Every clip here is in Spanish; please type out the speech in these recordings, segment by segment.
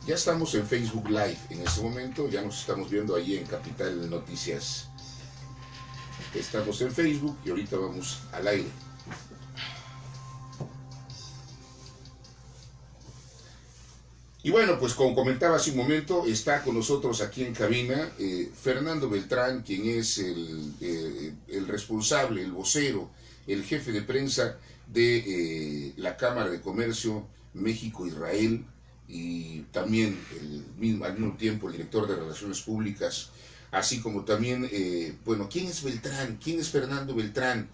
Ya estamos en Facebook Live en este momento, ya nos estamos viendo ahí en Capital Noticias. Estamos en Facebook y ahorita vamos al aire. Y bueno, pues como comentaba hace un momento, está con nosotros aquí en cabina Fernando Beltrán, quien es el responsable, el vocero, el jefe de prensa de la Cámara de Comercio México-Israel, y también al mismo tiempo el director de Relaciones Públicas, así como también, bueno, ¿quién es Beltrán? ¿Quién es Fernando Beltrán?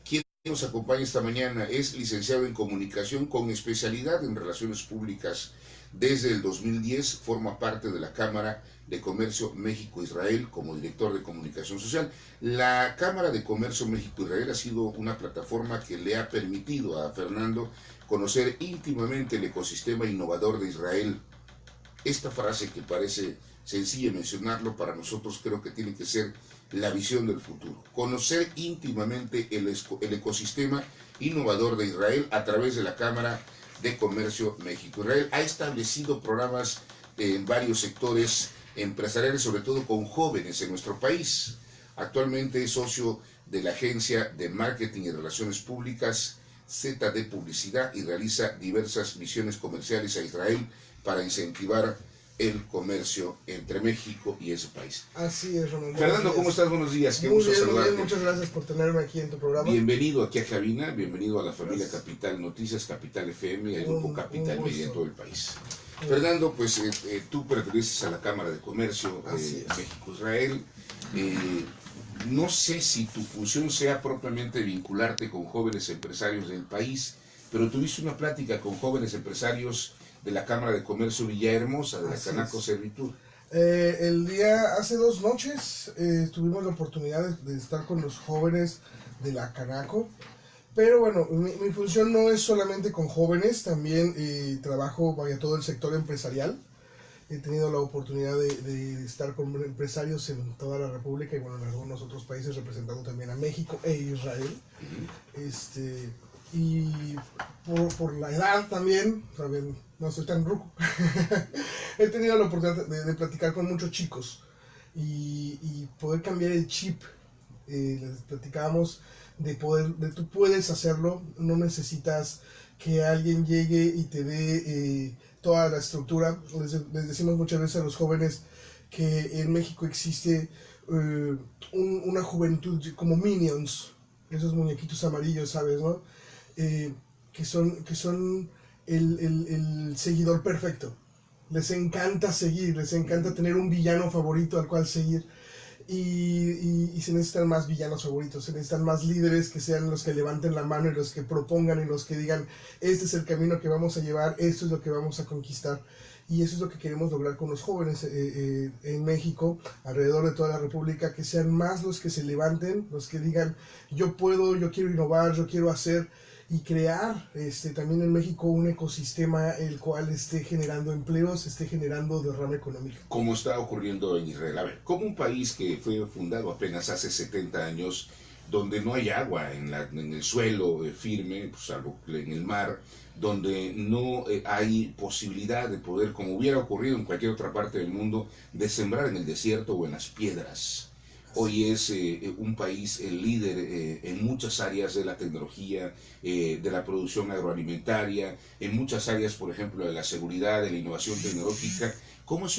¿Quién nos acompaña esta mañana? Es licenciado en Comunicación con especialidad en Relaciones Públicas. Desde el 2010 forma parte de la Cámara de Comercio México-Israel como director de comunicación social. La Cámara de Comercio México-Israel ha sido una plataforma que le ha permitido a Fernando conocer íntimamente el ecosistema innovador de Israel. Esta frase, que parece sencilla mencionarlo, para nosotros creo que tiene que ser la visión del futuro. Conocer íntimamente el ecosistema innovador de Israel a través de la Cámara de Comercio México-Israel. Ha establecido programas en varios sectores empresariales, sobre todo con jóvenes en nuestro país. Actualmente es socio de la agencia de marketing y relaciones públicas ZD Publicidad y realiza diversas misiones comerciales a Israel para incentivar el comercio entre México y ese país. Así es, Ronald. Fernando, ¿cómo estás? Buenos días. Qué gusto saludarte. Muy bien, muchas gracias por tenerme aquí en tu programa. Bienvenido aquí a cabina, bienvenido a la familia Capital Noticias, Capital FM y al grupo Capital Media en todo el país. Fernando, pues tú perteneces a la Cámara de Comercio México-Israel. No sé si tu función sea propiamente vincularte con jóvenes empresarios del país, pero tuviste una plática con jóvenes empresarios de la Cámara de Comercio Villahermosa, de la Canaco Servitur. Hace 2 noches tuvimos la oportunidad de estar con los jóvenes de la Canaco, pero bueno, mi función no es solamente con jóvenes, también trabajo vaya todo el sector empresarial. He tenido la oportunidad de estar con empresarios en toda la República y bueno, en algunos otros países, representando también a México e Israel. Y por la edad también, ¿saben? No soy tan ruco. He tenido la oportunidad de platicar con muchos chicos y poder cambiar el chip. Les platicábamos de tú puedes hacerlo, no necesitas que alguien llegue y te dé toda la estructura. Les decimos muchas veces a los jóvenes que en México existe una juventud como Minions, esos muñequitos amarillos, ¿sabes? ¿No? Que son el seguidor perfecto. Les encanta seguir, les encanta tener un villano favorito al cual seguir. Y se necesitan más villanos favoritos, se necesitan más líderes que sean los que levanten la mano y los que propongan y los que digan, este es el camino que vamos a llevar, esto es lo que vamos a conquistar. Y eso es lo que queremos lograr con los jóvenes en México, alrededor de toda la República, que sean más los que se levanten, los que digan, yo puedo, yo quiero innovar, yo quiero hacer, y crear también en México un ecosistema el cual esté generando empleos, esté generando derrama económica. Como está ocurriendo en Israel. A ver, como un país que fue fundado apenas hace 70 años, donde no hay agua en el suelo firme, pues, salvo en el mar, donde no hay posibilidad de poder, como hubiera ocurrido en cualquier otra parte del mundo, de sembrar en el desierto o en las piedras. Hoy es un país líder en muchas áreas de la tecnología, de la producción agroalimentaria, en muchas áreas, por ejemplo, de la seguridad, de la innovación tecnológica. ¿Cómo es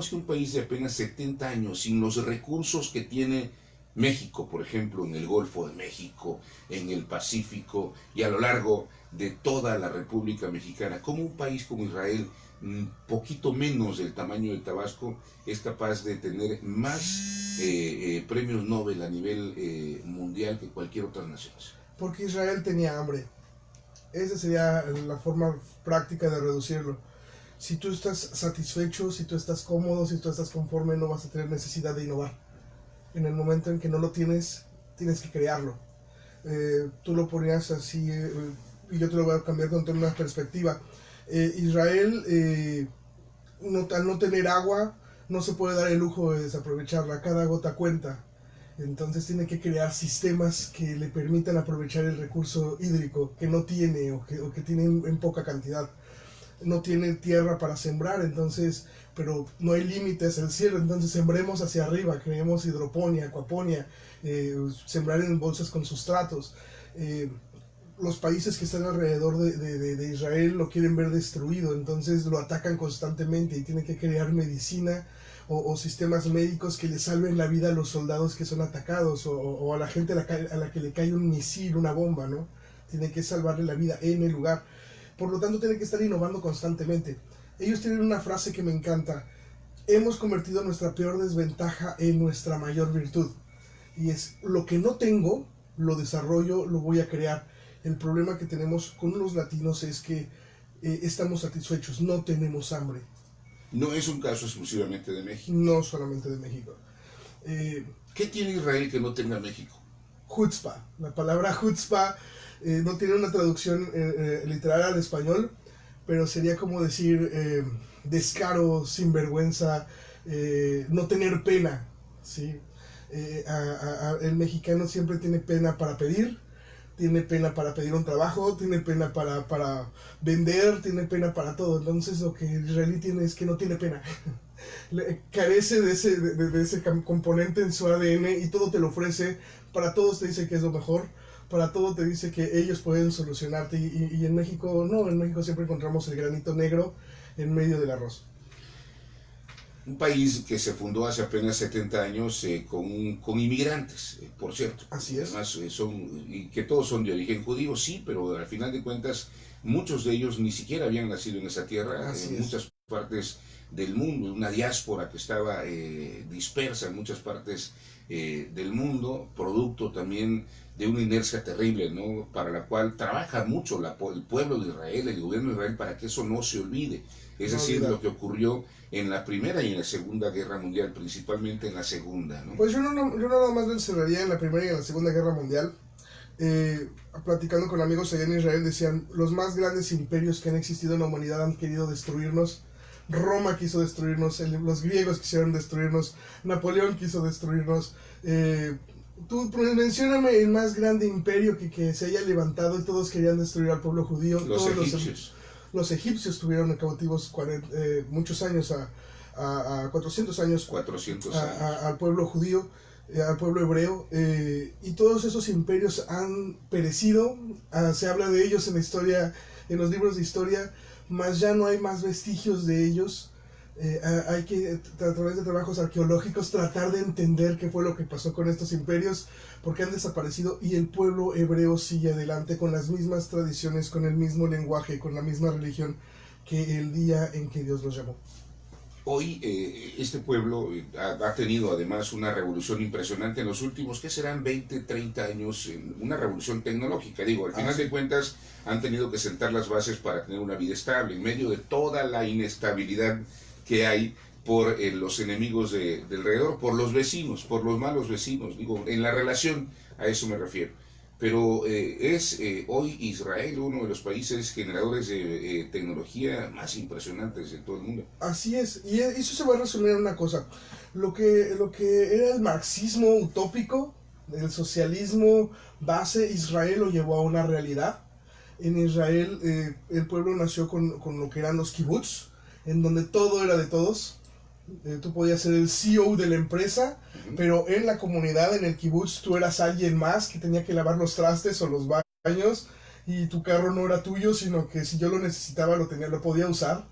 que un país de apenas 70 años, sin los recursos que tiene México, por ejemplo, en el Golfo de México, en el Pacífico y a lo largo de toda la República Mexicana, cómo un país como Israel, poquito menos del tamaño de Tabasco, es capaz de tener más premios Nobel a nivel mundial que cualquier otra nación? Porque Israel tenía hambre. Esa sería la forma práctica de reducirlo. Si tú estás satisfecho, si tú estás cómodo, si tú estás conforme, no vas a tener necesidad de innovar. En el momento en que no lo tienes, tienes que crearlo. Tú lo ponías así, y yo te lo voy a cambiar con una perspectiva. Israel, al no tener agua, no se puede dar el lujo de desaprovecharla. Cada gota cuenta. Entonces tiene que crear sistemas que le permitan aprovechar el recurso hídrico que no tiene o que tiene en poca cantidad. no tiene tierra para sembrar, entonces, pero no hay límites al cielo, entonces sembremos hacia arriba, creemos hidroponía, acuaponía, sembrar en bolsas con sustratos. Los países que están alrededor de Israel lo quieren ver destruido, entonces lo atacan constantemente y tienen que crear medicina o sistemas médicos que le salven la vida a los soldados que son atacados o a la gente a la que le cae un misil, una bomba, ¿no? Tienen que salvarle la vida en el lugar. Por lo tanto, tienen que estar innovando constantemente. Ellos tienen una frase que me encanta: hemos convertido nuestra peor desventaja en nuestra mayor virtud. Y es: lo que no tengo, lo desarrollo, lo voy a crear. El problema que tenemos con los latinos es que estamos satisfechos, no tenemos hambre. No es un caso exclusivamente de México. No solamente de México. ¿Qué tiene Israel que no tenga México? Chutzpah. La palabra chutzpah no tiene una traducción literal al español, pero sería como decir descaro, sinvergüenza, no tener pena, ¿sí? El mexicano siempre tiene pena para pedir, tiene pena para pedir un trabajo, tiene pena para vender, tiene pena para todo. Entonces lo que el israelí tiene es que no tiene pena. Carece de ese componente en su ADN y todo te lo ofrece. Para todos te dice que es lo mejor, para todo te dice que ellos pueden solucionarte. Y en México no, en México siempre encontramos el granito negro en medio del arroz. Un país que se fundó hace apenas 70 años con inmigrantes, por cierto. Así es. Además, y que todos son de origen judío, sí, pero al final de cuentas muchos de ellos ni siquiera habían nacido en esa tierra. En muchas partes del mundo, una diáspora que estaba dispersa en muchas partes del mundo, producto también de una inercia terrible, ¿no? Para la cual trabaja mucho el pueblo de Israel, el gobierno de Israel, para que eso no se olvide. Es decir, lo que ocurrió en la Primera y en la Segunda Guerra Mundial, principalmente en la Segunda, ¿no? Pues yo nada más lo encerraría en la Primera y en la Segunda Guerra Mundial. Platicando con amigos allá en Israel, decían: los más grandes imperios que han existido en la humanidad han querido destruirnos. Roma quiso destruirnos, los griegos quisieron destruirnos, Napoleón quiso destruirnos. Tú mencióname el más grande imperio que se haya levantado y todos querían destruir al pueblo judío. Los egipcios. Los egipcios tuvieron cautivos muchos años, a 400 años, 400 años. Al pueblo judío, al pueblo hebreo, y todos esos imperios han perecido. Se habla de ellos en la historia, en los libros de historia, mas ya no hay más vestigios de ellos. Hay que, a través de trabajos arqueológicos, tratar de entender qué fue lo que pasó con estos imperios, porque han desaparecido y el pueblo hebreo sigue adelante con las mismas tradiciones, con el mismo lenguaje, con la misma religión que el día en que Dios los llamó. Hoy este pueblo ha tenido además una revolución impresionante en los últimos, ¿qué serán? 20, 30 años, una revolución tecnológica. Digo, al final de cuentas han tenido que sentar las bases para tener una vida estable, en medio de toda la inestabilidad que hay por los enemigos del alrededor, por los vecinos, por los malos vecinos. Digo, en la relación a eso me refiero. Pero es hoy Israel uno de los países generadores de tecnología más impresionantes de todo el mundo. Así es, y eso se va a resumir en una cosa: lo que era el marxismo utópico, el socialismo base, Israel lo llevó a una realidad. En Israel el pueblo nació con lo que eran los kibbutz, en donde todo era de todos. Tú podías ser el CEO de la empresa, pero en la comunidad, en el kibutz, tú eras alguien más que tenía que lavar los trastes o los baños, y tu carro no era tuyo, sino que si yo lo necesitaba lo podía usar.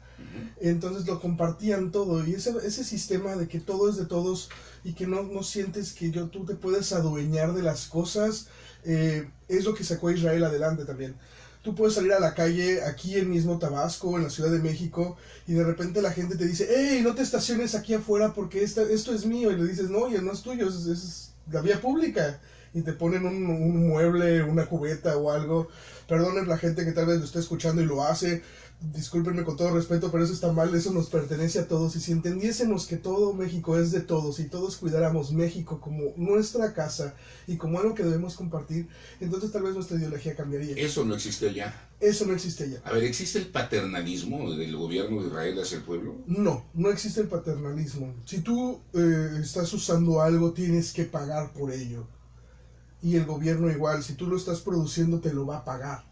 Entonces lo compartían todo, y ese sistema de que todo es de todos y que no sientes que tú te puedes adueñar de las cosas, es lo que sacó a Israel adelante también. Tú puedes salir a la calle aquí en mismo Tabasco, en la Ciudad de México, y de repente la gente te dice: hey, no te estaciones aquí afuera porque esto es mío. Y le dices: no, ya no es tuyo, es la vía pública. Y te ponen un mueble, una cubeta o algo. Perdonen la gente que tal vez lo esté escuchando y lo hace. Discúlpenme con todo respeto, pero eso está mal, eso nos pertenece a todos. Y si entendiésemos que todo México es de todos y todos cuidáramos México como nuestra casa y como algo que debemos compartir, entonces tal vez nuestra ideología cambiaría. Eso no existe allá. Eso no existe allá. A ver, ¿existe el paternalismo del gobierno de Israel hacia el pueblo? No, no existe el paternalismo. Si tú estás usando algo, tienes que pagar por ello. Y el gobierno igual, si tú lo estás produciendo, te lo va a pagar.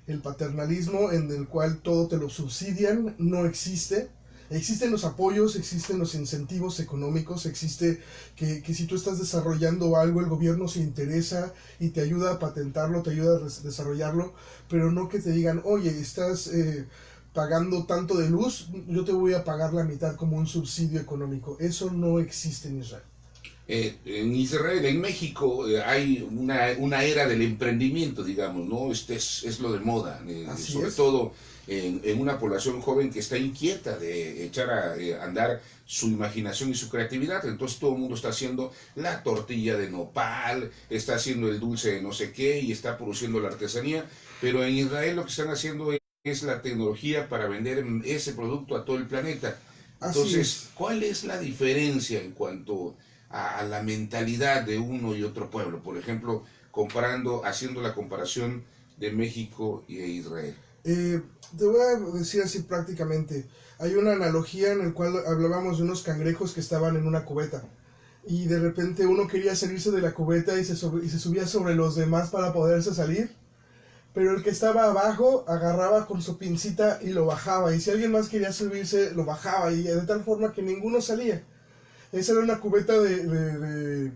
El paternalismo en el cual todo te lo subsidian no existe. Existen los apoyos, existen los incentivos económicos, existe que si tú estás desarrollando algo, el gobierno se interesa y te ayuda a patentarlo, te ayuda a desarrollarlo, pero no que te digan, oye, estás pagando tanto de luz, yo te voy a pagar la mitad como un subsidio económico. Eso no existe en Israel. En Israel, en México, hay una era del emprendimiento, digamos, ¿no? Es lo de moda, sobre todo en una población joven que está inquieta de echar a andar su imaginación y su creatividad. Entonces todo el mundo está haciendo la tortilla de nopal, está haciendo el dulce de no sé qué y está produciendo la artesanía, pero en Israel lo que están haciendo es la tecnología para vender ese producto a todo el planeta. Entonces, ¿cuál es la diferencia en cuanto a la mentalidad de uno y otro pueblo? Por ejemplo, haciendo la comparación de México y de Israel. Te voy a decir así prácticamente. Hay una analogía en la cual hablábamos de unos cangrejos que estaban en una cubeta. Y de repente uno quería salirse de la cubeta y se subía sobre los demás para poderse salir. Pero el que estaba abajo agarraba con su pincita y lo bajaba. Y si alguien más quería subirse, lo bajaba. Y de tal forma que ninguno salía. Esa era una cubeta de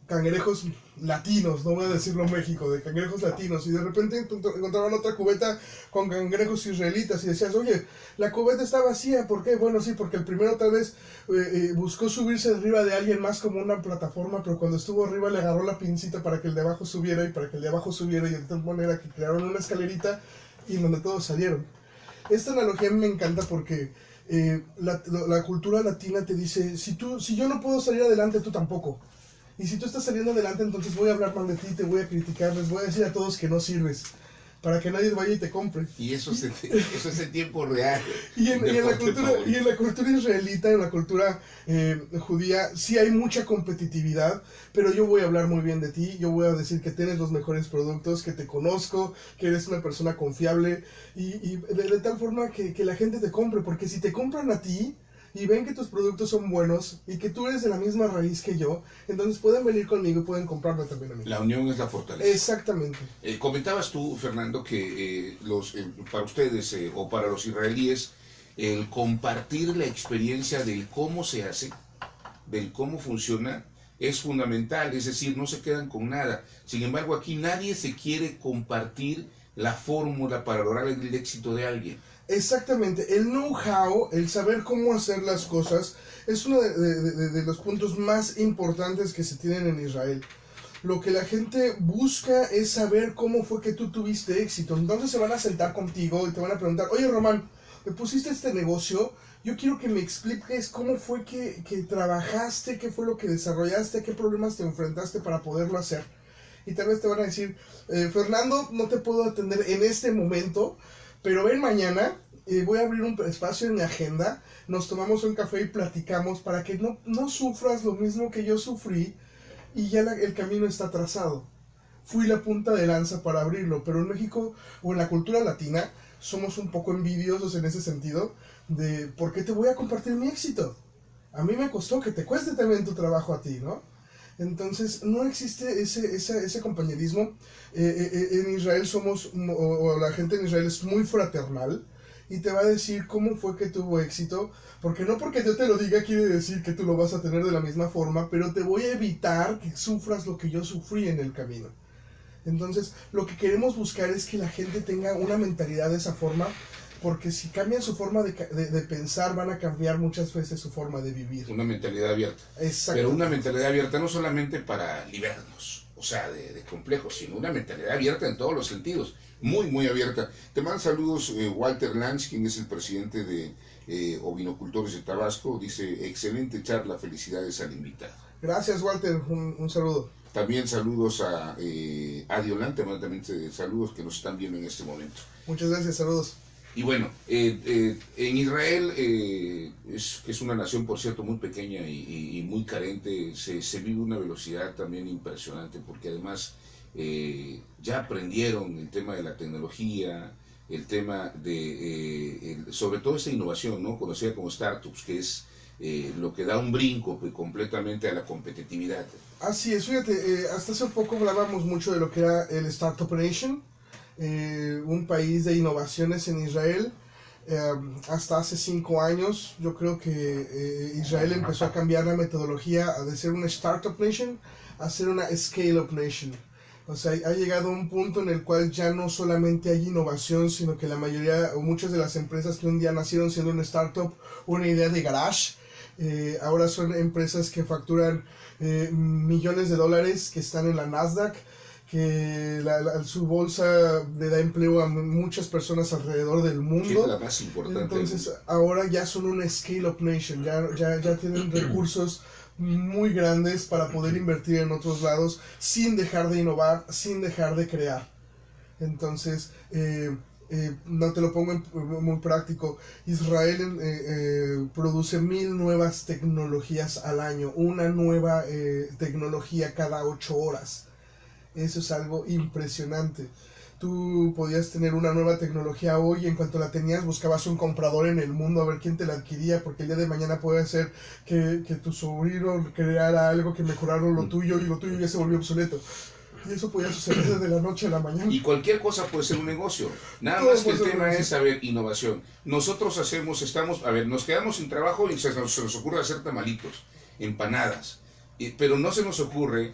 cangrejos latinos, no voy a decirlo México, de cangrejos latinos, y de repente encontraban otra cubeta con cangrejos israelitas y decías, oye, la cubeta está vacía, ¿por qué? Bueno, sí, porque el primero tal vez buscó subirse arriba de alguien más como una plataforma, pero cuando estuvo arriba le agarró la pincita para que el de abajo subiera y para que el de abajo subiera, y de tal manera que crearon una escalerita y donde todos salieron. Esta analogía me encanta porque la cultura latina te dice, si yo no puedo salir adelante, tú tampoco. Y si tú estás saliendo adelante, entonces voy a hablar mal de ti, te voy a criticar, les voy a decir a todos que no sirves, para que nadie vaya y te compre. Y eso es en tiempo real. Y en la cultura israelita, en la cultura judía, sí hay mucha competitividad, pero yo voy a hablar muy bien de ti, yo voy a decir que tienes los mejores productos, que te conozco, que eres una persona confiable, y de tal forma que la gente te compre, porque si te compran a ti, y ven que tus productos son buenos y que tú eres de la misma raíz que yo, entonces pueden venir conmigo y pueden comprarme también a mí. La unión es la fortaleza. Exactamente. Comentabas tú, Fernando, que para ustedes o para los israelíes, el compartir la experiencia del cómo se hace, del cómo funciona, es fundamental, es decir, no se quedan con nada. Sin embargo, aquí nadie se quiere compartir la fórmula para lograr el éxito de alguien. Exactamente, el know-how, el saber cómo hacer las cosas, es uno de los puntos más importantes que se tienen en Israel. Lo que la gente busca es saber cómo fue que tú tuviste éxito. Entonces se van a sentar contigo y te van a preguntar, oye Román, me pusiste este negocio, yo quiero que me expliques cómo fue que trabajaste, qué fue lo que desarrollaste, qué problemas te enfrentaste para poderlo hacer. Y tal vez te van a decir, Fernando, no te puedo atender en este momento, pero ven mañana, voy a abrir un espacio en mi agenda, nos tomamos un café y platicamos para que no sufras lo mismo que yo sufrí y ya el camino está trazado. Fui la punta de lanza para abrirlo, pero en México o en la cultura latina somos un poco envidiosos en ese sentido de ¿por qué te voy a compartir mi éxito? A mí me costó que te cueste también tu trabajo a ti, ¿no? Entonces no existe ese compañerismo. En Israel o la gente en Israel es muy fraternal y te va a decir cómo fue que tuvo éxito, porque no porque yo te lo diga quiere decir que tú lo vas a tener de la misma forma, pero te voy a evitar que sufras lo que yo sufrí en el camino. Entonces lo que queremos buscar es que la gente tenga una mentalidad de esa forma, porque si cambian su forma de pensar, van a cambiar muchas veces su forma de vivir. Una mentalidad abierta. Exacto. Pero una mentalidad abierta no solamente para liberarnos, o sea, de complejos, sino una mentalidad abierta en todos los sentidos. Muy, muy abierta. Te mando saludos Walter Lanz, quien es el presidente de Ovinocultores de Tabasco. Dice, excelente charla, felicidades al invitado. Gracias, Walter, un saludo. También saludos a Adiolan, te mando también saludos que nos están viendo en este momento. Muchas gracias, saludos. Y bueno, en Israel, que es una nación, por cierto, muy pequeña y muy carente, se vive una velocidad también impresionante, porque además ya aprendieron el tema de la tecnología, el tema de, sobre todo esta innovación, ¿no? Conocida como startups, que es lo que da un brinco completamente a la competitividad. Así es, fíjate, hasta hace poco hablábamos mucho de lo que era el Startup Nation. un país de innovaciones en Israel. Hasta hace 5 años yo creo que Israel empezó a cambiar la metodología de ser una startup nation a ser una scale-up nation. O sea, ha llegado a un punto en el cual ya no solamente hay innovación, sino que la mayoría o muchas de las empresas que un día nacieron siendo una startup, una idea de garage, ahora son empresas que facturan millones de dólares, que están en la Nasdaq, que su bolsa le da empleo a muchas personas alrededor del mundo. Que es la más importante. Entonces ahora ya son una scale-up nation, ya tienen recursos muy grandes para poder invertir en otros lados sin dejar de innovar, sin dejar de crear. Entonces, no te lo pongo muy práctico. Israel produce 1000 nuevas tecnologías al año, una nueva tecnología cada 8 horas. Eso es algo impresionante. Tú podías tener una nueva tecnología hoy y en cuanto la tenías buscabas un comprador en el mundo a ver quién te la adquiría, porque el día de mañana puede ser que tu sobrino creara algo que mejoraron lo tuyo y lo tuyo ya se volvió obsoleto. Y eso podía suceder desde la noche a la mañana. Y cualquier cosa puede ser un negocio. Nada más que el tema es, innovación. Nosotros nos quedamos sin trabajo y se nos ocurre hacer tamalitos, empanadas. Pero no se nos ocurre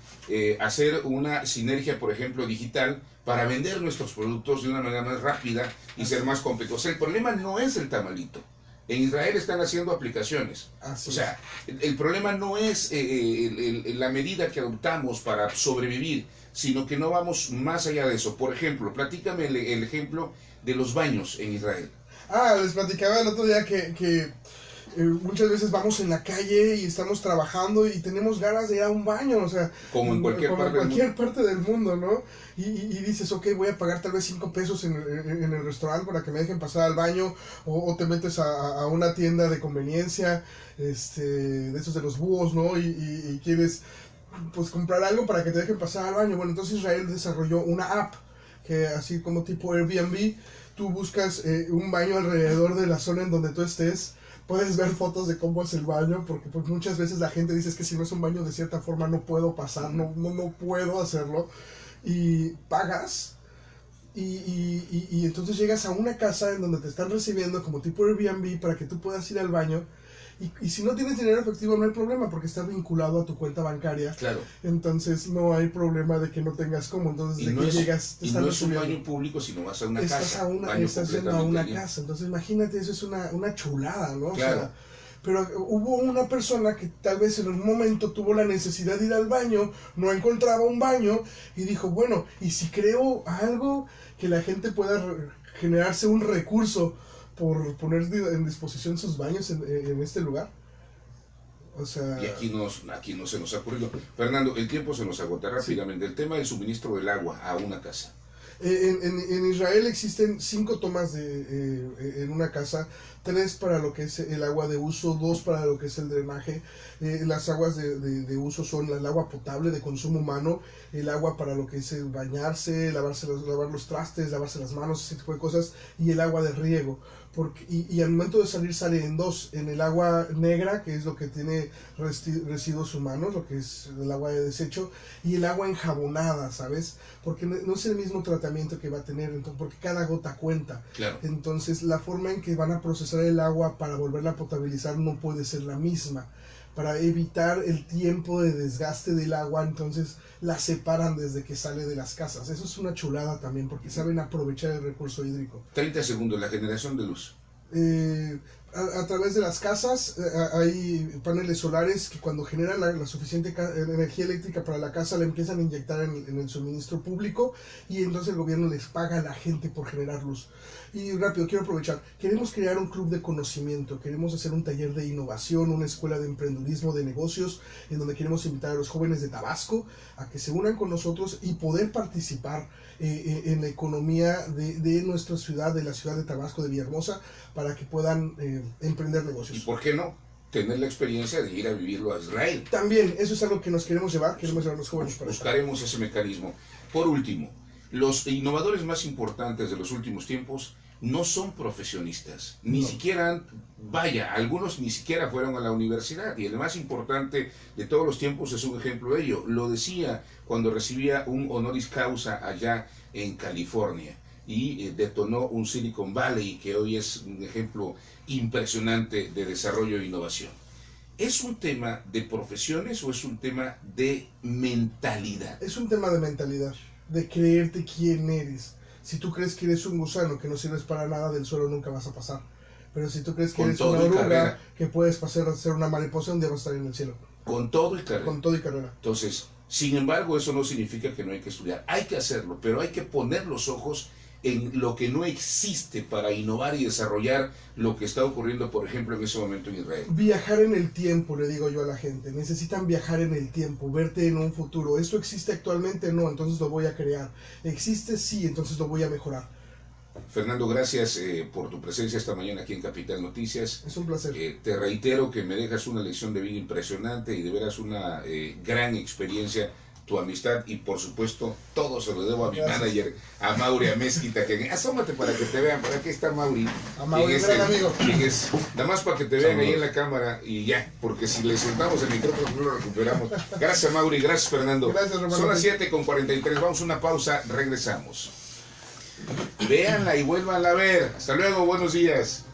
hacer una sinergia, por ejemplo, digital para vender nuestros productos de una manera más rápida y ser más competitivos. O sea, el problema no es el tamalito. En Israel están haciendo aplicaciones. O sea, el problema no es la medida que adoptamos para sobrevivir, sino que no vamos más allá de eso. Por ejemplo, platícame el ejemplo de los baños en Israel. Les platicaba el otro día que muchas veces vamos en la calle y estamos trabajando y tenemos ganas de ir a un baño, o sea, como en cualquier parte del mundo, ¿no? Y dices, ok, voy a pagar tal vez 5 pesos en el restaurante para que me dejen pasar al baño, o te metes a una tienda de conveniencia, de esos de los búhos, ¿no? Y quieres, pues, comprar algo para que te dejen pasar al baño. Bueno, entonces Israel desarrolló una app que, así como tipo Airbnb, tú buscas un baño alrededor de la zona en donde tú estés. Puedes ver fotos de cómo es el baño, porque pues, muchas veces la gente dice que si no es un baño de cierta forma no puedo pasar, no puedo hacerlo. Y pagas y entonces llegas a una casa en donde te están recibiendo como tipo Airbnb para que tú puedas ir al baño. Y si no tienes dinero efectivo no hay problema porque está vinculado a tu cuenta bancaria. Claro. Entonces no hay problema de que no tengas cómo. Entonces desde que llegas te están recibiendo. Y no es un baño público, sino vas a una casa. Estás yendo a una casa. Entonces imagínate, eso es una chulada, ¿no? Claro. O sea, pero hubo una persona que tal vez en un momento tuvo la necesidad de ir al baño, no encontraba un baño y dijo, bueno, ¿y si creo algo que la gente pueda generarse un recurso por poner en disposición sus baños en este lugar? O sea... Y aquí no se nos ha ocurrido. Fernando, el tiempo se nos agota rápidamente. Sí. El tema del suministro del agua a una casa. En Israel existen 5 tomas en una casa, 3 para lo que es el agua de uso, 2 para lo que es el drenaje. Las aguas de uso son el agua potable de consumo humano, el agua para lo que es el bañarse, lavar los trastes, lavarse las manos, ese tipo de cosas, y el agua de riego. Y al momento de salir sale en 2, en el agua negra, que es lo que tiene residuos humanos, lo que es el agua de desecho, y el agua enjabonada, ¿sabes? Porque no es el mismo tratamiento que va a tener, entonces, porque cada gota cuenta. Claro. Entonces la forma en que van a procesar el agua para volverla a potabilizar no puede ser la misma. Para evitar el tiempo de desgaste del agua, entonces la separan desde que sale de las casas. Eso es una chulada también, porque saben aprovechar el recurso hídrico. 30 segundos, la generación de luz. A través de las casas hay paneles solares que cuando generan la suficiente energía eléctrica para la casa la empiezan a inyectar en el suministro público y entonces el gobierno les paga a la gente por generar luz. Y rápido, quiero aprovechar, queremos crear un club de conocimiento, queremos hacer un taller de innovación, una escuela de emprendurismo, de negocios, en donde queremos invitar a los jóvenes de Tabasco a que se unan con nosotros y poder participar en la economía de nuestra ciudad, de la ciudad de Tabasco, de Villahermosa, para que puedan emprender negocios. ¿Y por qué no tener la experiencia de ir a vivirlo a Israel? También, eso es algo que nos queremos llevar a los jóvenes para buscaremos ese mecanismo. Por último, los innovadores más importantes de los últimos tiempos no son profesionistas, ni siquiera, algunos ni siquiera fueron a la universidad, y el más importante de todos los tiempos es un ejemplo de ello. Lo decía cuando recibía un honoris causa allá en California. y detonó un Silicon Valley que hoy es un ejemplo impresionante de desarrollo e innovación. ¿Es un tema de profesiones o es un tema de mentalidad? Es un tema de mentalidad, de creerte quién eres. Si tú crees que eres un gusano que no sirves para nada, del suelo nunca vas a pasar. Pero si tú crees que eres una oruga que puedes pasar a ser una mariposa, un día vas a estar en el cielo. Con todo y carrera. Con todo y carrera. Entonces, sin embargo, eso no significa que no hay que estudiar. Hay que hacerlo, pero hay que poner los ojos en lo que no existe para innovar y desarrollar lo que está ocurriendo, por ejemplo, en ese momento en Israel. Viajar en el tiempo, le digo yo a la gente. Necesitan viajar en el tiempo, verte en un futuro. ¿Esto existe actualmente? No, entonces lo voy a crear. ¿Existe? Sí, entonces lo voy a mejorar. Fernando, gracias por tu presencia esta mañana aquí en Capital Noticias. Es un placer. Te reitero que me dejas una lección de vida impresionante y de veras una gran experiencia, tu amistad, y por supuesto todo se lo debo a mi manager, a Mauri Amezquita, que asómate para que te vean. Por aquí está Mauri. A Mauri, gran amigo. Nada más para que te vean ahí en la cámara y ya, porque si le soltamos el micrófono no lo recuperamos. Gracias Mauri, gracias Fernando. Gracias, hermano. Son las 7:43, vamos a una pausa, regresamos. Véanla y vuélvanla a ver. Hasta luego, buenos días.